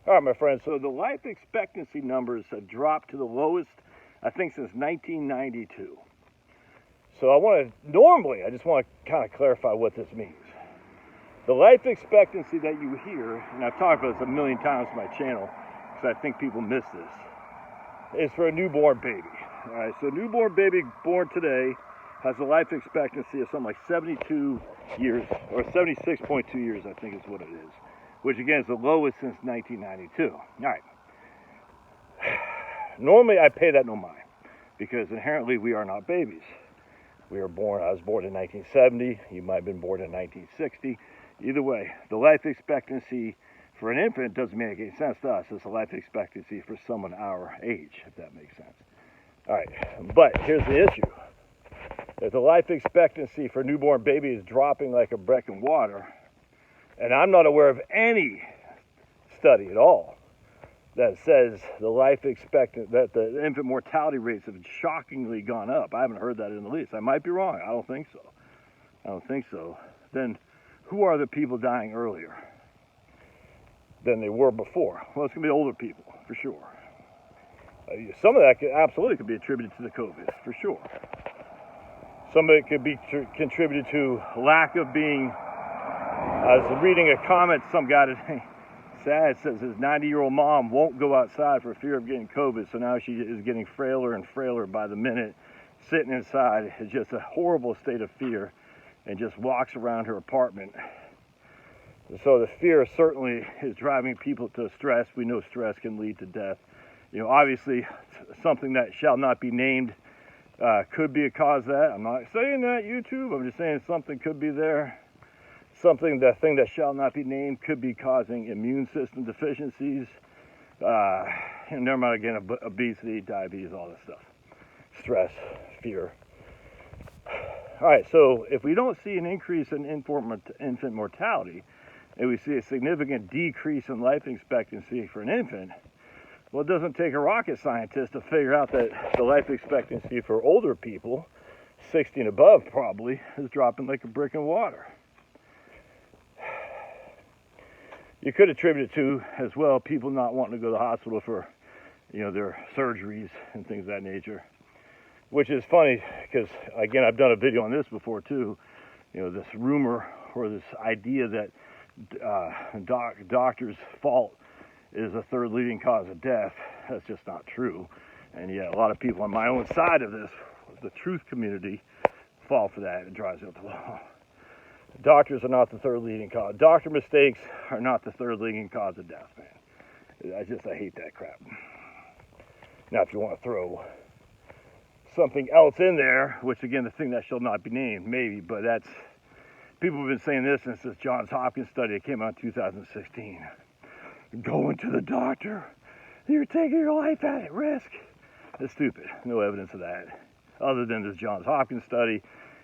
All right, my friends, so the life expectancy numbers have dropped to the lowest, I think, since 1992. So I just want to kind of clarify what this means. The life expectancy that you hear, and I've talked about this a million times on my channel, because I think people miss this, is for a newborn baby. All right, so a newborn baby born today has a life expectancy of something like 72 years, or 76.2 years, I think is what it is, which again is the lowest since 1992. All right. Normally I pay that no mind, because inherently we are not babies. I was born in 1970, you might have been born in 1960. Either way, the life expectancy for an infant doesn't make any sense to us. It's a life expectancy for someone our age, if that makes sense. All right, but here's the issue. If the life expectancy for a newborn baby is dropping like a brick in water, and I'm not aware of any study at all that says that the infant mortality rates have shockingly gone up. I haven't heard that in the least. I might be wrong. I don't think so. Then who are the people dying earlier than they were before? Well, it's going to be older people, for sure. Some of that absolutely could be attributed to the COVID, for sure. Some of it could be contributed to lack of being. I was reading a comment some guy today, sad, says his 90-year-old mom won't go outside for fear of getting COVID, so now she is getting frailer and frailer by the minute. Sitting inside is just a horrible state of fear, and just walks around her apartment. So the fear certainly is driving people to stress. We know stress can lead to death. You know, obviously, something that shall not be named could be a cause of that. I'm not saying that, YouTube. I'm just saying something could be there. The thing that shall not be named could be causing immune system deficiencies. Never mind again, obesity, diabetes, all this stuff. Stress, fear. All right, so if we don't see an increase in infant mortality, and we see a significant decrease in life expectancy for an infant, well, it doesn't take a rocket scientist to figure out that the life expectancy for older people, 60 and above probably, is dropping like a brick in water. You could attribute it to, as well, people not wanting to go to the hospital for, their surgeries and things of that nature. Which is funny, because, again, I've done a video on this before, too. This rumor or this idea that doctors' fault is a third leading cause of death. That's just not true. And yet a lot of people on my own side of this, the truth community, fall for that. It drives me up the wall. Doctors are not the third leading cause. Doctor mistakes are not the third leading cause of death, man. I hate that crap. Now, if you want to throw something else in there, which again, the thing that shall not be named, maybe, but people have been saying this since this Johns Hopkins study that came out in 2016. Going to the doctor, you're taking your life at risk. It's stupid. No evidence of that, other than this Johns Hopkins study,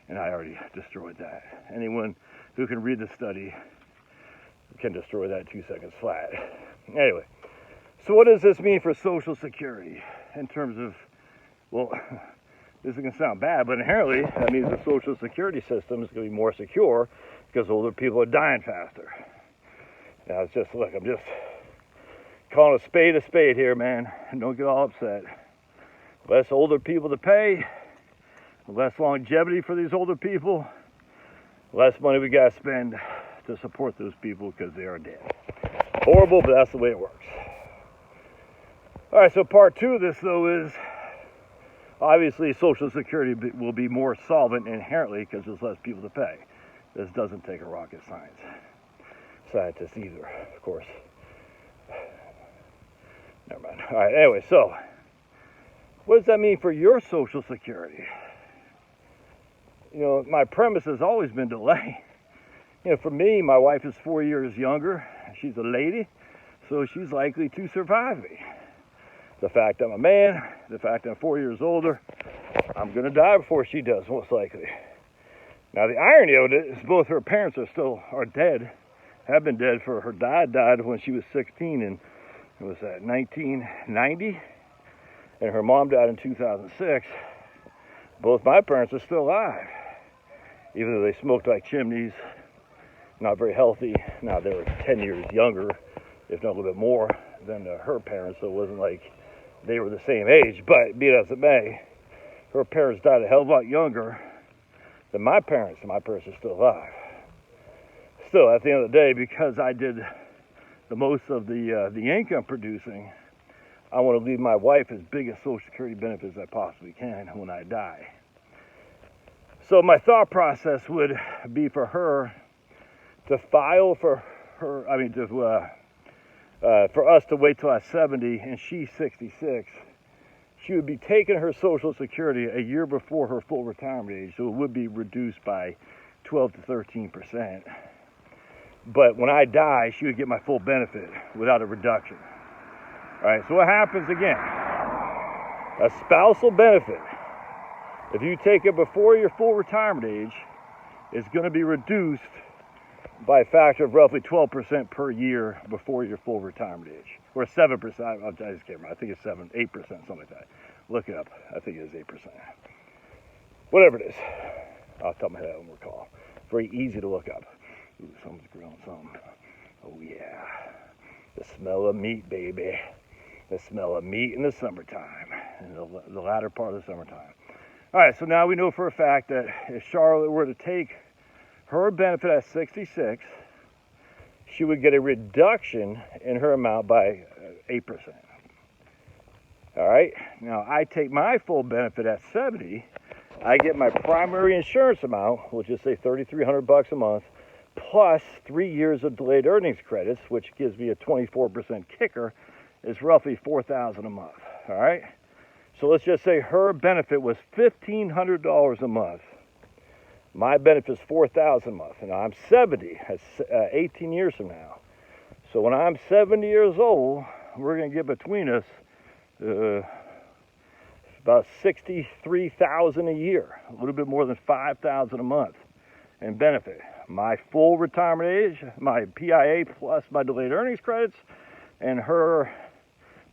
and I already destroyed that. Anyone who can read the study can destroy that 2 seconds flat. Anyway, so what does this mean for Social Security in terms of, well, this is going to sound bad, but inherently that means the Social Security system is going to be more secure because older people are dying faster. Now, I'm just calling a spade here, man. Don't get all upset. Less older people to pay, less longevity for these older people, less money we got to spend to support those people because they are dead. Horrible, but that's the way it works. All right, so part 2 of this, though, is obviously Social Security will be more solvent inherently because there's less people to pay. This doesn't take a rocket scientist either, of course. Never mind. All right, anyway, so what does that mean for your Social Security? My premise has always been delay. For me, my wife is 4 years younger. She's a lady, so she's likely to survive me. The fact I'm a man, the fact I'm 4 years older, I'm going to die before she does, most likely. Now, the irony of it is both her parents are dead, have been dead for her dad died when she was 16 in, it was 1990, and her mom died in 2006. Both my parents are still alive, even though they smoked like chimneys, not very healthy. Now, they were 10 years younger, if not a little bit more than her parents, so it wasn't like they were the same age. But be it as it may, her parents died a hell of a lot younger than my parents, and my parents are still alive. Still, at the end of the day, because I did the most of the income producing, I want to leave my wife as big a Social Security benefit as I possibly can when I die. So my thought process would be for her to file for her, for us to wait till I'm 70 and she's 66. She would be taking her Social Security a year before her full retirement age, so it would be reduced by 12 to 13%. But when I die, she would get my full benefit without a reduction. All right, so what happens again? A spousal benefit, if you take it before your full retirement age, is going to be reduced by a factor of roughly 12% per year before your full retirement age. Or 7%, I just can't remember. I think it's 8%, something like that. Look it up. I think it is 8%. Whatever it is. Off the top of my head, I don't recall. Very easy to look up. Ooh, someone's grilling something. Oh, yeah. The smell of meat, baby. The smell of meat in the summertime. In the latter part of the summertime. All right, so now we know for a fact that if Charlotte were to take her benefit at 66, she would get a reduction in her amount by 8%. All right, now I take my full benefit at 70, I get my primary insurance amount, we'll just say $3,300 a month, plus 3 years of delayed earnings credits, which gives me a 24% kicker, is roughly $4,000 a month. All right, so let's just say her benefit was $1,500 a month. My benefit is $4,000 a month, and I'm 70. That's 18 years from now. So when I'm 70 years old, we're going to get between us about $63,000 a year, a little bit more than $5,000 a month in benefit. My full retirement age, my PIA plus my delayed earnings credits, and her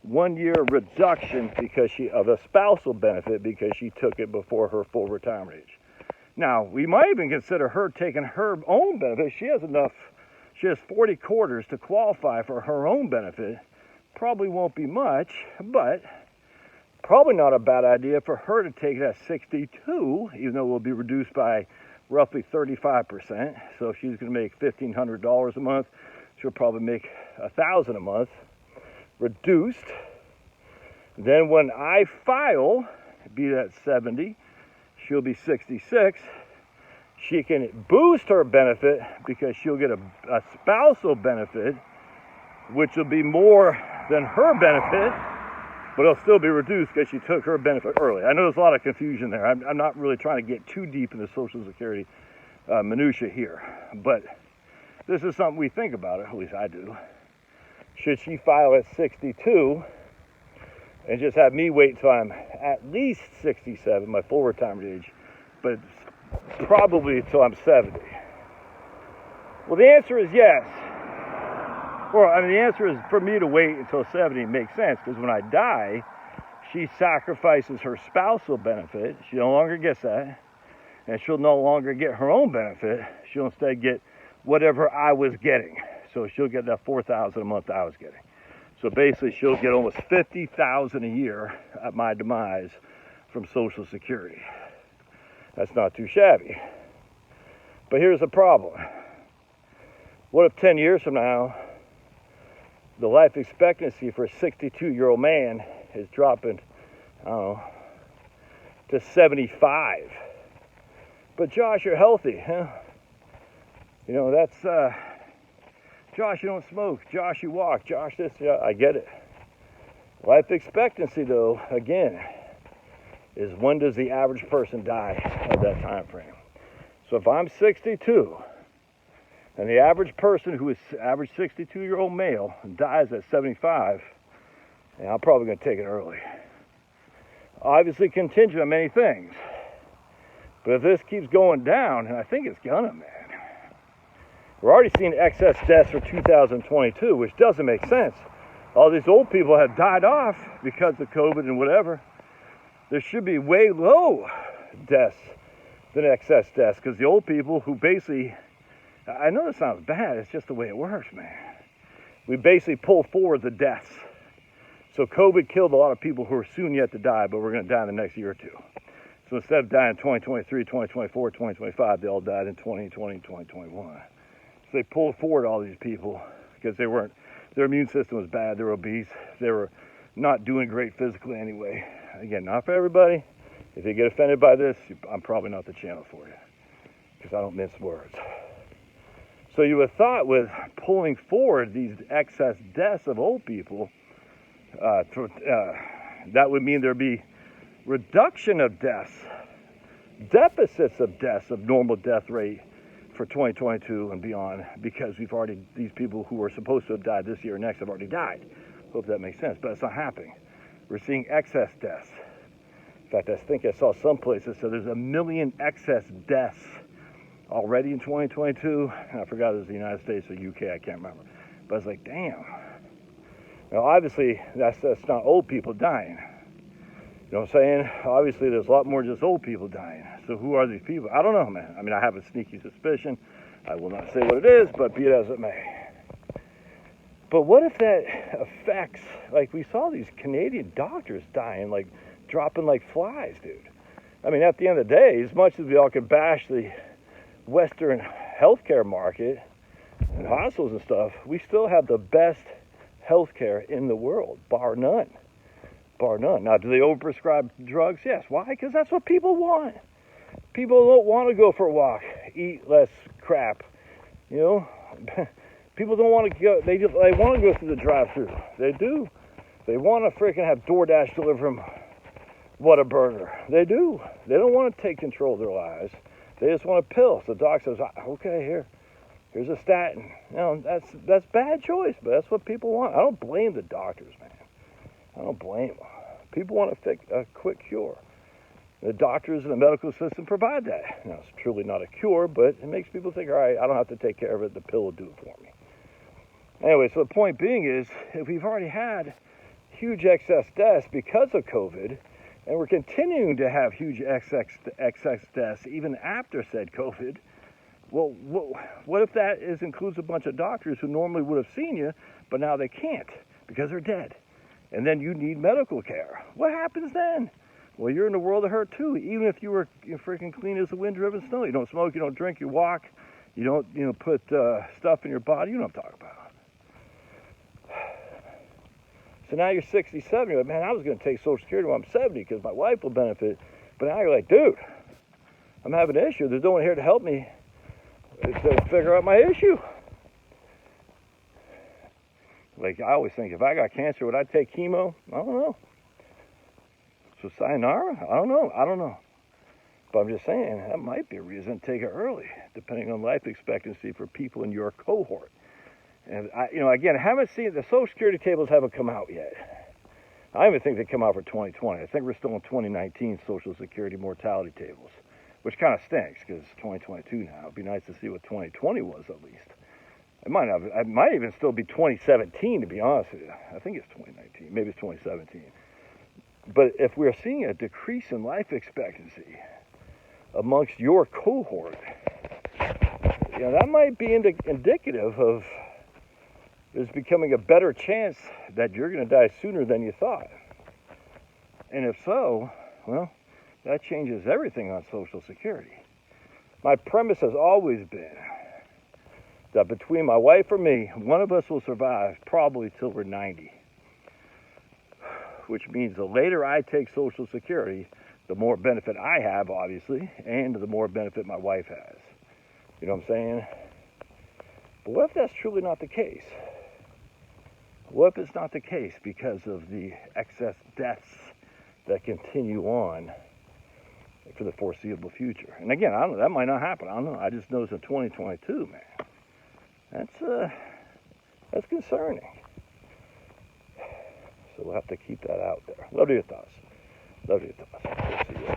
1 year reduction because of a spousal benefit because she took it before her full retirement age. Now, we might even consider her taking her own benefit. She has 40 quarters to qualify for her own benefit. Probably won't be much, but probably not a bad idea for her to take it at 62, even though it will be reduced by roughly 35%. So if she's going to make $1,500 a month, she'll probably make $1,000 a month, reduced. Then when I file, be that 70, she'll be 66. She can boost her benefit because she'll get a spousal benefit, which will be more than her benefit, but it'll still be reduced because she took her benefit early. I know there's a lot of confusion there. I'm not really trying to get too deep into Social Security minutia here, but this is something we think about, at least I do. Should she file at 62 and just have me wait until I'm at least 67, my full retirement age, but probably until I'm 70? Well, the answer is yes. Well, the answer is for me to wait until 70 makes sense, because when I die, she sacrifices her spousal benefit. She no longer gets that, and she'll no longer get her own benefit. She'll instead get whatever I was getting. So she'll get that $4,000 a month I was getting. So basically, she'll get almost $50,000 a year at my demise from Social Security. That's not too shabby. But here's the problem. What if 10 years from now, the life expectancy for a 62-year-old man is dropping, I don't know, to 75? But Josh, you're healthy, huh? You know, that's, Josh, you don't smoke. Josh, you walk. Josh, this, yeah, I get it. Life expectancy, though, again, is when does the average person die at that time frame? So if I'm 62, and the average person who is average 62-year-old male dies at 75, and I'm probably going to take it early. Obviously contingent on many things. But if this keeps going down, and I think it's gonna, man. We're already seeing excess deaths for 2022, which doesn't make sense. All these old people have died off because of COVID and whatever. There should be way low deaths than excess deaths, because the old people who basically, I know this sounds bad, it's just the way it works, man. we basically pull forward the deaths. So COVID killed a lot of people who are soon yet to die, but we're going to die in the next year or two. So instead of dying in 2023, 2024, 2025, they all died in 2020, 2021. So they pulled forward all these people because their immune system was bad, they were obese, they were not doing great physically anyway. Again, not for everybody. If you get offended by this, I'm probably not the channel for you, because I don't mince words. So you would have thought with pulling forward these excess deaths of old people, that would mean there'd be reduction of deaths, deficits of deaths of normal death rate for 2022 and beyond, because these people who were supposed to have died this year or next have already died. Hope that makes sense, but it's not happening. We're seeing excess deaths. In fact, I think I saw some places, so there's 1 million excess deaths already in 2022. I forgot it was the United States or UK, I can't remember. But I was like, damn. Now, obviously, that's not old people dying. You know what I'm saying? Obviously, there's a lot more just old people dying. So who are these people? I don't know, man. I mean, I have a sneaky suspicion. I will not say what it is, but be it as it may. But what if that affects, like we saw these Canadian doctors dying, like dropping like flies, dude. I mean, at the end of the day, as much as we all can bash the Western healthcare market and hospitals and stuff, we still have the best healthcare in the world, bar none. Bar none. Now, do they overprescribe drugs? Yes. Why? Because that's what people want. People don't want to go for a walk, eat less crap, you know? People don't want to go, they want to go through the drive-thru. They do. They want to freaking have DoorDash deliver them Whataburger. They do. They don't want to take control of their lives. They just want a pill. So the doc says, okay, here's a statin. You know, that's bad choice, but that's what people want. I don't blame the doctors, man. I don't blame them. People want a quick cure. The doctors and the medical system provide that. Now, it's truly not a cure, but it makes people think, all right, I don't have to take care of it. The pill will do it for me. Anyway, so the point being is, if we've already had huge excess deaths because of COVID, and we're continuing to have huge excess deaths even after said COVID, well, what if that includes a bunch of doctors who normally would have seen you, but now they can't because they're dead? And then you need medical care. What happens then? Well, you're in the world of hurt too, even if you're freaking clean as the wind-driven snow. You don't smoke, you don't drink, you walk, you don't put stuff in your body. You know what I'm talking about. So now you're 67, you're like, man, I was going to take Social Security when I'm 70 because my wife will benefit. But now you're like, dude, I'm having an issue. There's no one here to help me to figure out my issue. Like, I always think, if I got cancer, would I take chemo? I don't know. So sayonara? I don't know. But I'm just saying, that might be a reason to take it early, depending on life expectancy for people in your cohort. And again, I haven't seen the Social Security tables haven't come out yet. I don't even think they come out for 2020. I think we're still in 2019 Social Security mortality tables, which kind of stinks because it's 2022 now. It'd be nice to see what 2020 was at least. It might even still be 2017 to be honest with you. I think it's 2019, maybe it's 2017. But if we're seeing a decrease in life expectancy amongst your cohort, that might be indicative of there's becoming a better chance that you're going to die sooner than you thought. And if so, well, that changes everything on Social Security. My premise has always been that between my wife or me, one of us will survive probably till we're 90. Which means the later I take Social Security, the more benefit I have, obviously, and the more benefit my wife has. You know what I'm saying? But what if that's truly not the case? What if it's not the case because of the excess deaths that continue on for the foreseeable future? And again, I don't know, that might not happen. I don't know. I just know it's in 2022, man. That's concerning. So we'll have to keep that out there. Love your thoughts. We'll see you.